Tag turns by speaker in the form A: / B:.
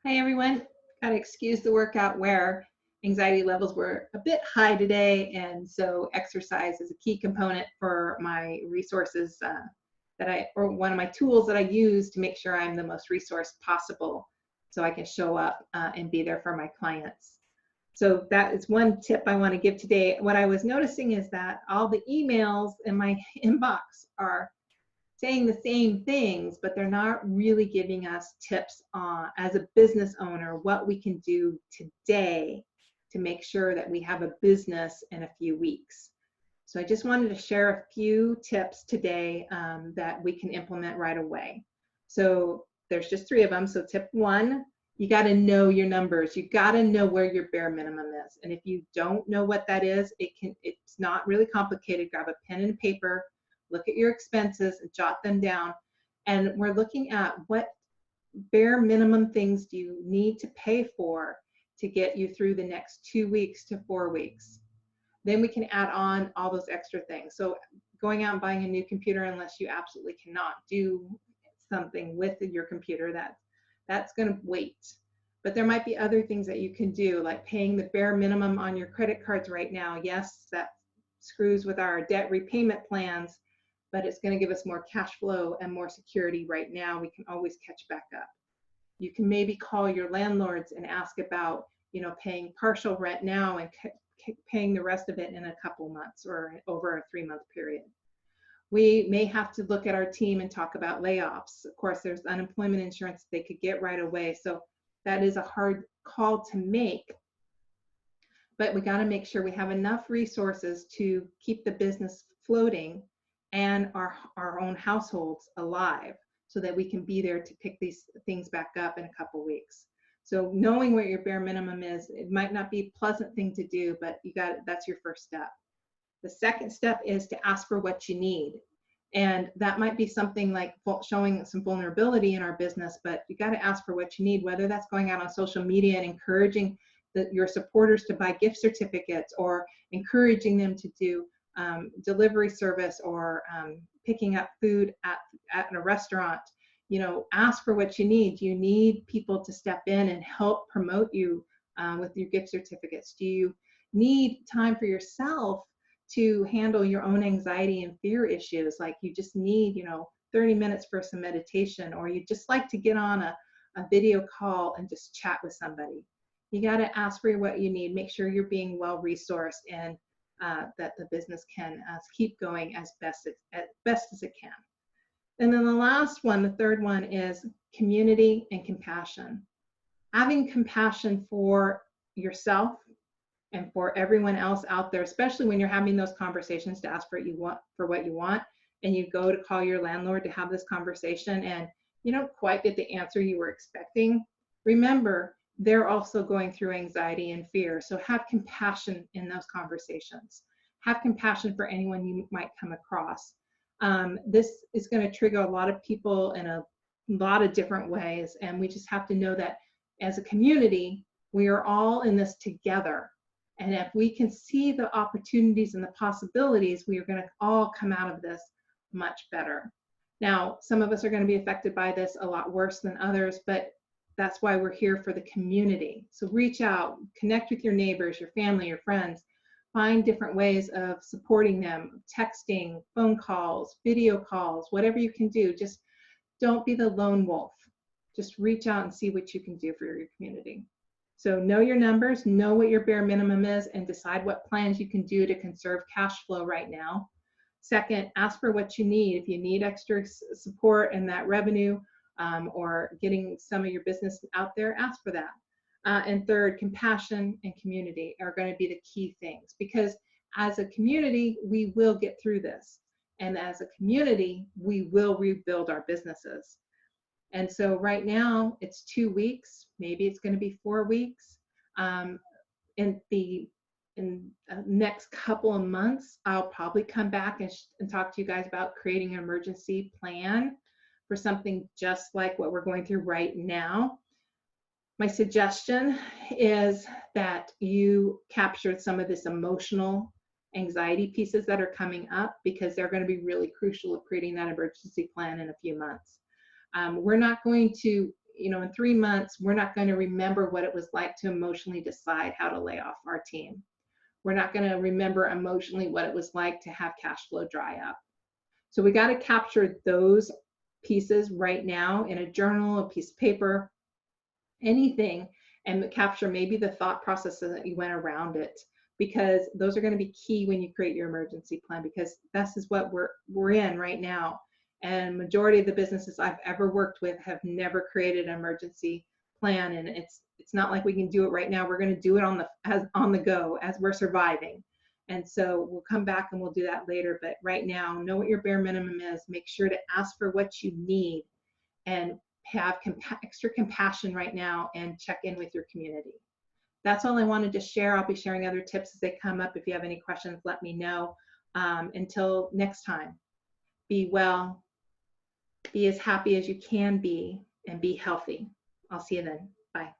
A: Hi everyone. Got to excuse the workout where anxiety levels were a bit high today, and so exercise is a key component for my resources or one of my tools that I use to make sure I'm the most resourced possible, so I can show up and be there for my clients. So that is one tip I want to give today. What I was noticing is that all the emails in my inbox are saying the same things, but they're not really giving us tips on, as a business owner, what we can do today to make sure that we have a business in a few weeks. So I just wanted to share a few tips today that we can implement right away. So there's just three of them. So tip one, you got to know your numbers. You got to know where your bare minimum is. And if you don't know what that is, it's not really complicated. Grab a pen and paper, look at your expenses and jot them down. And we're looking at what bare minimum things do you need to pay for to get you through the next 2 weeks to 4 weeks. Then we can add on all those extra things. So going out and buying a new computer, unless you absolutely cannot do something with your computer, that's going to wait. But there might be other things that you can do, like paying the bare minimum on your credit cards right now. Yes, that screws with our debt repayment plans, but it's going to give us more cash flow and more security right now. We can always catch back up. You can maybe call your landlords and ask about, paying partial rent now and paying the rest of it in a couple months or over a 3-month period. We may have to look at our team and talk about layoffs. Of course, there's unemployment insurance they could get right away. So that is a hard call to make, but we got to make sure we have enough resources to keep the business floating and our own households alive so that we can be there to pick these things back up in a couple weeks. So knowing what your bare minimum is, it might not be a pleasant thing to do, but that's your first step. The second step is to ask for what you need. And that might be something like showing some vulnerability in our business, but you got to ask for what you need, whether that's going out on social media and encouraging your supporters to buy gift certificates, or encouraging them to do delivery service, or picking up food at a restaurant. Ask for what you need. Do you need people to step in and help promote you with your gift certificates? Do you need time for yourself to handle your own anxiety and fear issues? Like you just need, 30 minutes for some meditation, or you just like to get on a video call and just chat with somebody. You got to ask for what you need. Make sure you're being well resourced, and that the business can keep going as best as it can. And then the last one, the third one, is community and compassion. Having compassion for yourself and for everyone else out there, especially when you're having those conversations to ask for what you want, and you go to call your landlord to have this conversation and you don't quite get the answer you were expecting. Remember, they're also going through anxiety and fear. So have compassion in those conversations. Have compassion for anyone you might come across. This is going to trigger a lot of people in a lot of different ways, and we just have to know that as a community, we are all in this together. And if we can see the opportunities and the possibilities, we are going to all come out of this much better. Now, some of us are going to be affected by this a lot worse than others, but that's why we're here for the community. So reach out, connect with your neighbors, your family, your friends, find different ways of supporting them, texting, phone calls, video calls, whatever you can do. Just don't be the lone wolf. Just reach out and see what you can do for your community. So know your numbers, know what your bare minimum is, and decide what plans you can do to conserve cash flow right now. Second, ask for what you need. If you need extra support and that revenue, or getting some of your business out there, ask for that. And third, compassion and community are going to be the key things, because as a community, we will get through this. And as a community, we will rebuild our businesses. And so right now it's 2 weeks, maybe it's going to be 4 weeks. In the next couple of months, I'll probably come back and talk to you guys about creating an emergency plan for something just like what we're going through right now. My suggestion is that you capture some of this emotional anxiety pieces that are coming up, because they're going to be really crucial of creating that emergency plan in a few months. We're not going to in 3 months, we're not going to remember what it was like to emotionally decide how to lay off our team. We're not going to remember emotionally what it was like to have cash flow dry up. So we got to capture those pieces right now in a journal, a piece of paper, anything, and capture maybe the thought processes that you went around it, because those are going to be key when you create your emergency plan, because this is what we're in right now. And majority of the businesses I've ever worked with have never created an emergency plan, and it's not like we can do it right now. We're going to do it on the go as we're surviving. And so we'll come back and we'll do that later. But right now, know what your bare minimum is. Make sure to ask for what you need, and have extra compassion right now, and check in with your community. That's all I wanted to share. I'll be sharing other tips as they come up. If you have any questions, let me know. Until next time, be well, be as happy as you can be, and be healthy. I'll see you then. Bye.